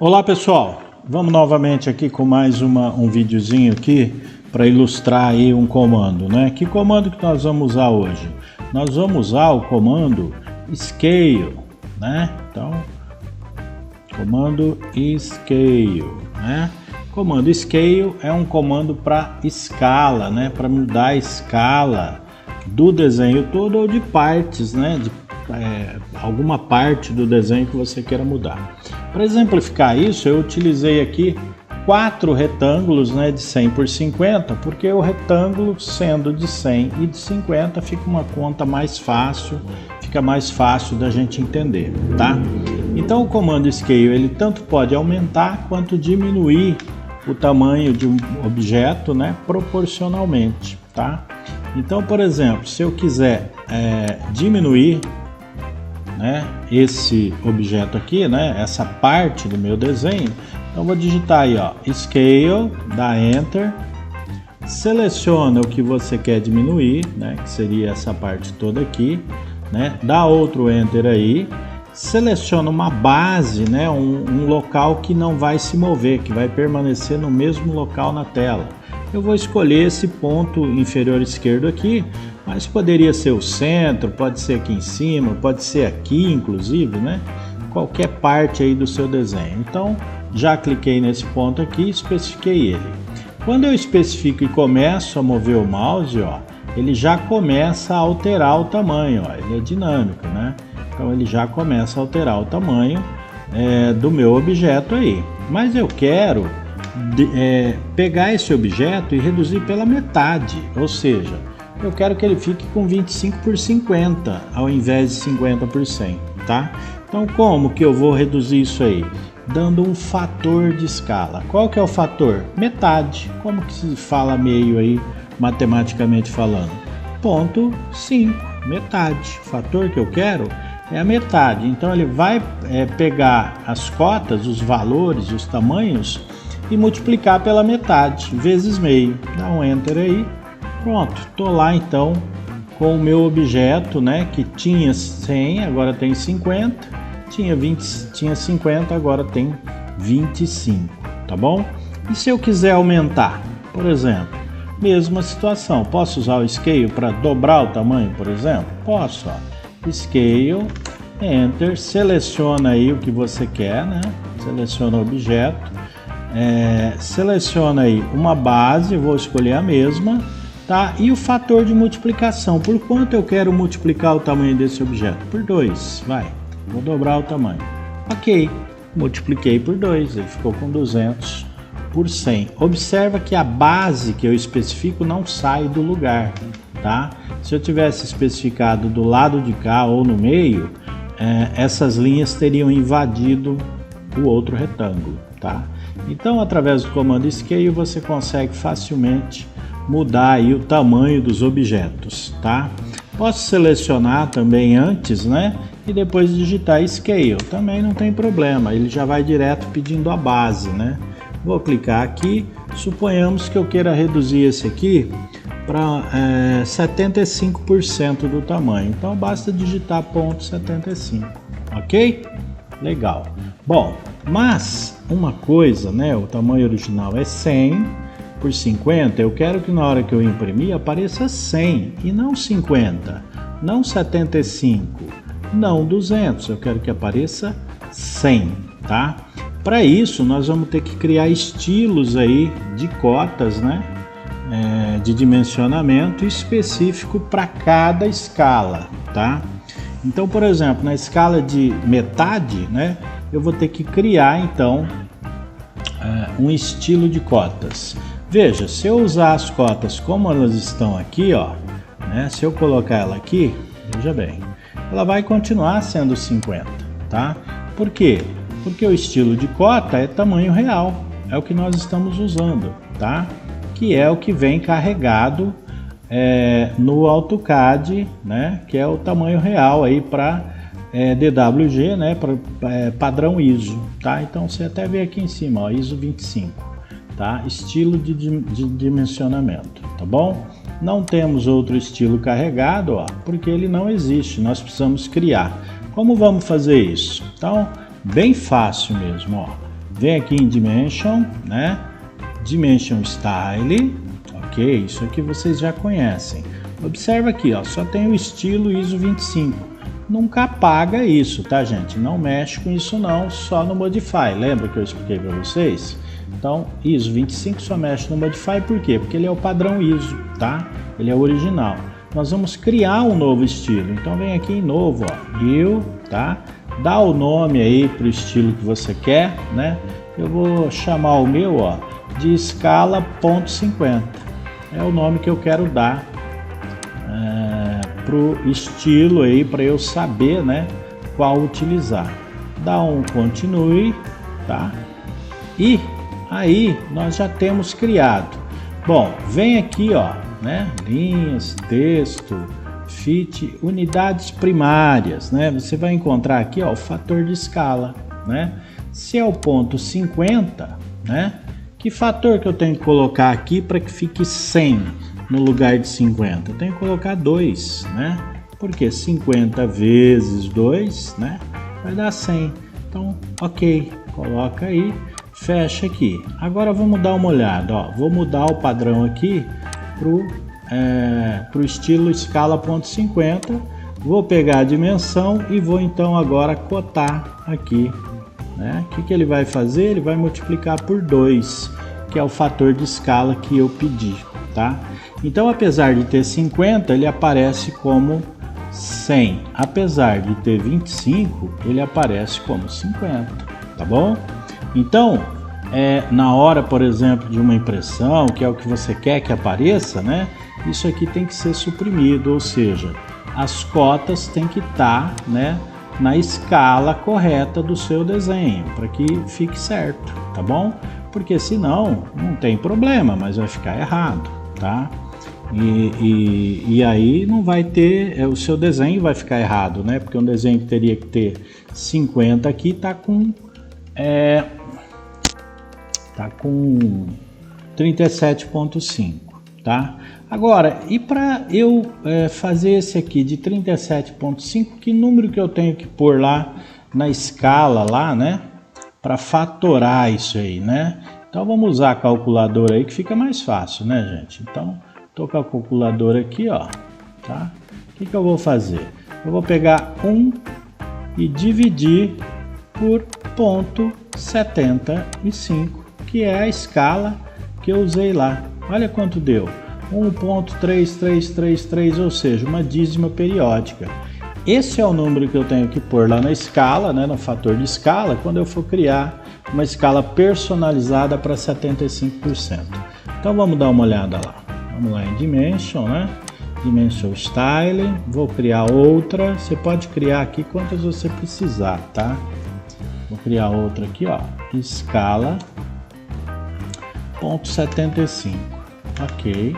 Olá pessoal, vamos novamente aqui com mais um videozinho aqui para ilustrar aí um comando, né? Que comando que nós vamos usar hoje? Nós vamos usar o comando scale, né? Então, comando scale, né? Comando scale é um comando para escala, né? Para mudar a escala do desenho todo ou de partes, né? De alguma parte do desenho que você queira mudar. Para exemplificar isso, eu utilizei aqui 4 retângulos, né, de 100 por 50, porque o retângulo sendo de 100 e de 50 fica uma conta mais fácil, fica mais fácil da gente entender, tá? Então o comando scale, ele tanto pode aumentar quanto diminuir o tamanho de um objeto, né, proporcionalmente, tá? Então, por exemplo, se eu quiser diminuir, né, esse objeto aqui, né, essa parte do meu desenho, então vou digitar aí, ó, scale, dá enter, seleciona o que você quer diminuir, né, que seria essa parte toda aqui, né, dá outro enter aí, seleciona uma base, né, um local que não vai se mover, que vai permanecer no mesmo local na tela. Eu vou escolher esse ponto inferior esquerdo aqui, mas poderia ser o centro, pode ser aqui em cima, pode ser aqui inclusive, né? Qualquer parte aí do seu desenho. Então, já cliquei nesse ponto aqui e especifiquei ele. Quando eu especifico e começo a mover o mouse, ó, ele já começa a alterar o tamanho, ó, ele é dinâmico, né? Então ele já começa a alterar o tamanho do meu objeto aí. Mas eu quero pegar esse objeto e reduzir pela metade, ou seja, eu quero que ele fique com 25 por 50 ao invés de 50 por 100, tá? Então como que eu vou reduzir isso aí? Dando um fator de escala. Qual que é o fator? Metade. Como que se fala meio aí, matematicamente falando? 0,5, metade. O fator que eu quero é a metade. Então ele vai pegar as cotas, os valores, os tamanhos e multiplicar pela metade, vezes meio. Dá um enter aí. Pronto, estou lá então com o meu objeto, né, que tinha 100, agora tem 50, tinha 50, agora tem 25, tá bom? E se eu quiser aumentar, por exemplo, mesma situação, posso usar o scale para dobrar o tamanho, por exemplo? Posso, ó. Scale, enter, seleciona aí o que você quer, né? Seleciona o objeto, seleciona aí uma base, vou escolher a mesma, tá? E o fator de multiplicação, por quanto eu quero multiplicar o tamanho desse objeto? Por 2, vai, vou dobrar o tamanho. Ok, multipliquei por 2, ele ficou com 200 por 100. Observa que a base que eu especifico não sai do lugar, tá? Se eu tivesse especificado do lado de cá ou no meio, essas linhas teriam invadido o outro retângulo, tá? Então, através do comando scale, você consegue facilmente mudar aí o tamanho dos objetos, tá? Posso selecionar também antes, né? E depois digitar scale, também não tem problema, ele já vai direto pedindo a base, né? Vou clicar aqui, suponhamos que eu queira reduzir esse aqui para 75% do tamanho, então basta digitar 0,75, ok? Legal. Bom, mas uma coisa, né? O tamanho original é 100 por 50, eu quero que na hora que eu imprimir apareça 100 e não 50, não 75, não 200, eu quero que apareça 100, tá? Para isso nós vamos ter que criar estilos aí de cotas, né? De dimensionamento específico para cada escala, tá? Então, por exemplo, na escala de metade, né? Eu vou ter que criar então um estilo de cotas. Veja, se eu usar as cotas como elas estão aqui, ó, né, se eu colocar ela aqui, veja bem, ela vai continuar sendo 50, tá? Por quê? Porque o estilo de cota é tamanho real, é o que nós estamos usando, tá? Que é o que vem carregado no AutoCAD, né? Que é o tamanho real aí para DWG, né? Para padrão ISO, tá? Então você até vê aqui em cima, ó, ISO 25. Tá? Estilo de dimensionamento, tá bom? Não temos outro estilo carregado, ó, porque ele não existe, nós precisamos criar. Como vamos fazer isso? Então, bem fácil mesmo, ó. vem aqui em Dimension, né? Dimension Style, ok? Isso aqui vocês já conhecem. Observa aqui, ó, só tem o estilo ISO 25. Nunca apaga isso, tá, gente? Não mexe com isso não, só no Modify. Lembra que eu expliquei para vocês? Então, ISO 25 só mexe no Modify, por quê? Porque ele é o padrão ISO, tá? Ele é o original. Nós vamos criar um novo estilo. Então, vem aqui em novo, ó, New, tá? Dá o nome aí para o estilo que você quer, né? Eu vou chamar o meu, ó, de escala .50. É o nome que eu quero dar pro estilo aí, para eu saber, né, qual utilizar. Dá um continue, tá? E aí nós já temos criado. Bom, vem aqui, ó, né, linhas, texto, fit, unidades primárias, né? Você vai encontrar aqui, ó, o fator de escala, né? Se é o ponto 50, né? Que fator que eu tenho que colocar aqui para que fique 100 no lugar de 50? Eu tenho que colocar 2, né? Porque 50 vezes 2, né? Vai dar 100. Então, ok, coloca aí, fecha aqui. Agora vamos dar uma olhada, ó. Vou mudar o padrão aqui pro estilo escala .50. Vou pegar a dimensão e vou então agora cotar aqui, né? O que ele vai fazer? Ele vai multiplicar por 2, que é o fator de escala que eu pedi, tá? Então, apesar de ter 50, ele aparece como 100. Apesar de ter 25, ele aparece como 50, tá bom? Então, na hora, por exemplo, de uma impressão, que é o que você quer que apareça, né? Isso aqui tem que ser suprimido, ou seja, as cotas têm que estar, né, na escala correta do seu desenho, para que fique certo, tá bom? Porque senão não tem problema, mas vai ficar errado, tá? E aí não vai ter, o seu desenho vai ficar errado, né? Porque um desenho que teria que ter 50 aqui tá com 37.5, tá? Agora, e para eu fazer esse aqui de 37.5, que número que eu tenho que pôr lá na escala lá, né? Para fatorar isso aí, né? Então vamos usar a calculadora aí que fica mais fácil, né, gente? Então, tô com a calculadora aqui, ó, tá? O que eu vou fazer? Eu vou pegar 1 e dividir por 0,75, que é a escala que eu usei lá. Olha quanto deu. 1.3333, ou seja, uma dízima periódica. Esse é o número que eu tenho que pôr lá na escala, né, no fator de escala, quando eu for criar uma escala personalizada para 75%. Então vamos dar uma olhada lá. Vamos lá em Dimension, né? Dimension Style. Vou criar outra. Você pode criar aqui quantas você precisar, tá? Vou criar outra aqui, ó. Escala .75. Ok.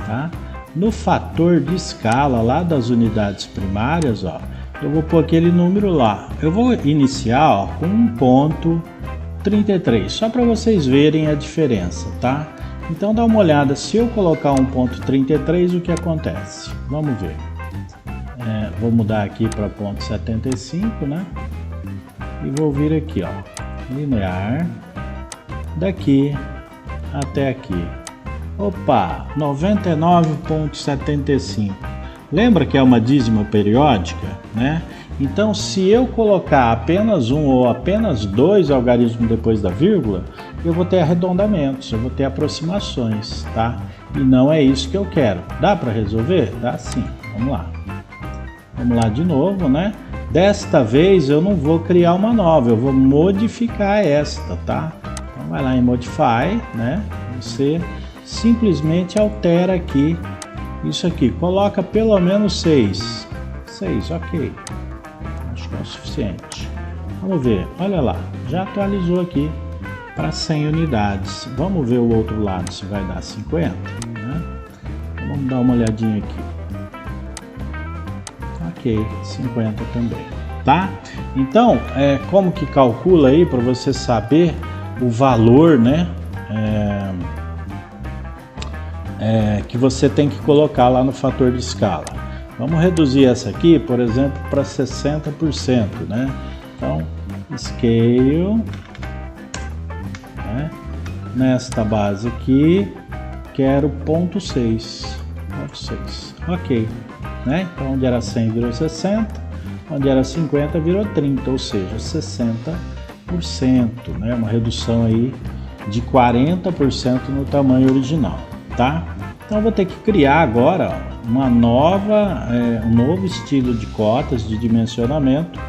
Tá? No fator de escala lá das unidades primárias, ó, eu vou pôr aquele número lá. Eu vou iniciar, ó, com 1.33, só para vocês verem a diferença, tá? Então dá uma olhada, se eu colocar 1.33, o que acontece? Vamos ver. Vou mudar aqui para 0.75, né? E vou vir aqui, ó, linear, daqui até aqui. Opa, 99.75. Lembra que é uma dízima periódica, né? Então, se eu colocar apenas um ou apenas dois algarismos depois da vírgula, eu vou ter arredondamentos, eu vou ter aproximações, tá? E não é isso que eu quero. Dá para resolver? Dá sim. Vamos lá. Vamos lá de novo, né? Desta vez eu não vou criar uma nova, eu vou modificar esta, tá? Então, vai lá em Modify, né? Você simplesmente altera aqui isso aqui, coloca pelo menos 6, ok, acho que é o suficiente. Vamos ver, olha lá, já atualizou aqui para 100 unidades. Vamos ver o outro lado se vai dar 50, né? Então, vamos dar uma olhadinha aqui. Ok, 50 também, tá? Então, como que calcula aí para você saber o valor, né? Que você tem que colocar lá no fator de escala. Vamos reduzir essa aqui, por exemplo, para 60%, né? Então, Scale nesta base aqui, quero ponto 6. Ok, né? Então onde era 100 virou 60, onde era 50 virou 30, ou seja, 60%, né? Uma redução aí de 40% no tamanho original, tá? Então eu vou ter que criar agora, ó, um novo estilo de cotas de dimensionamento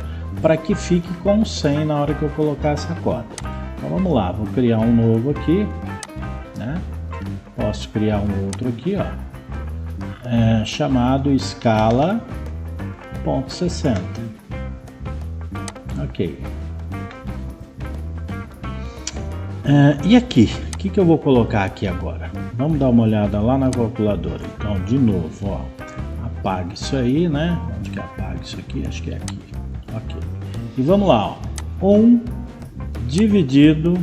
para que fique com 100 na hora que eu colocar essa cota. Então vamos lá, vou criar um novo aqui, né? Posso criar um outro aqui, ó, chamado escala ponto 60. Ok. E aqui, o que eu vou colocar aqui agora? Vamos dar uma olhada lá na calculadora. Então, de novo, ó, apaga isso aí, né? Onde que apaga isso aqui? Acho que é aqui. Ok. E vamos lá, ó. 1 dividido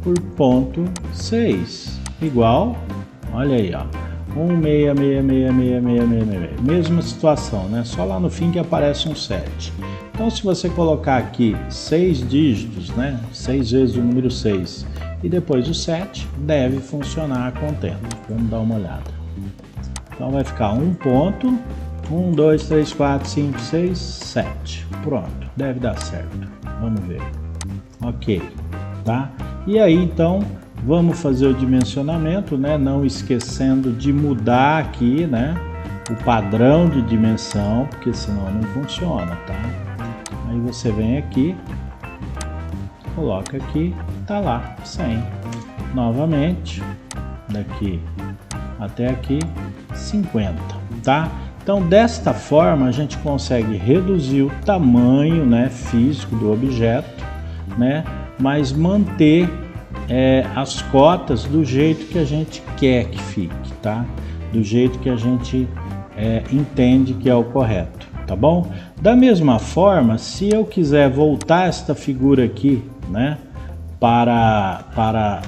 por ponto 6 igual, olha aí, ó, 1,6666666. Mesma situação, né? Só lá no fim que aparece um 7. Então, se você colocar aqui 6 dígitos, né? 6 vezes o número 6 e depois o 7, deve funcionar contendo. Vamos dar uma olhada. Então, vai ficar 1 ponto, 1, 2, 3, 4, 5, 6, 7. Pronto, deve dar certo. Vamos ver. Ok, tá? E aí, então, vamos fazer o dimensionamento, né? Não esquecendo de mudar aqui, né? O padrão de dimensão, porque senão não funciona, tá? Aí você vem aqui, coloca aqui, tá lá, 100. Novamente, daqui até aqui, 50, tá? Então, desta forma, a gente consegue reduzir o tamanho, né, físico do objeto, né? Mas manter as cotas do jeito que a gente quer que fique, tá? Do jeito que a gente entende que é o correto, tá bom? Da mesma forma, se eu quiser voltar esta figura aqui, né, para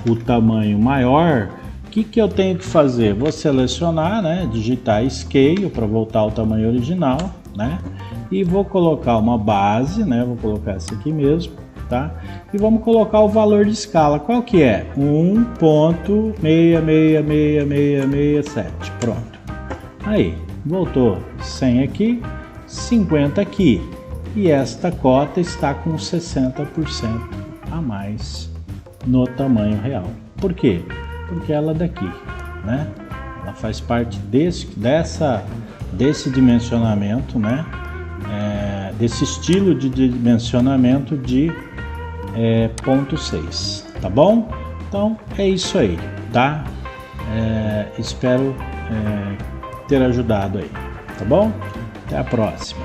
o tamanho maior, o que eu tenho que fazer? Vou selecionar, né, digitar Scale para voltar ao tamanho original, né, e vou colocar uma base, né, vou colocar essa aqui mesmo, tá? E vamos colocar o valor de escala. Qual que é? 1.66667. Pronto. Aí, voltou 100 aqui, 50 aqui. E esta cota está com 60% a mais no tamanho real. Por quê? Porque ela é daqui, né? Ela faz parte desse dimensionamento, né? Desse estilo de dimensionamento de ponto 6, tá bom? Então é isso aí, tá? Espero ter ajudado aí, tá bom? Até a próxima.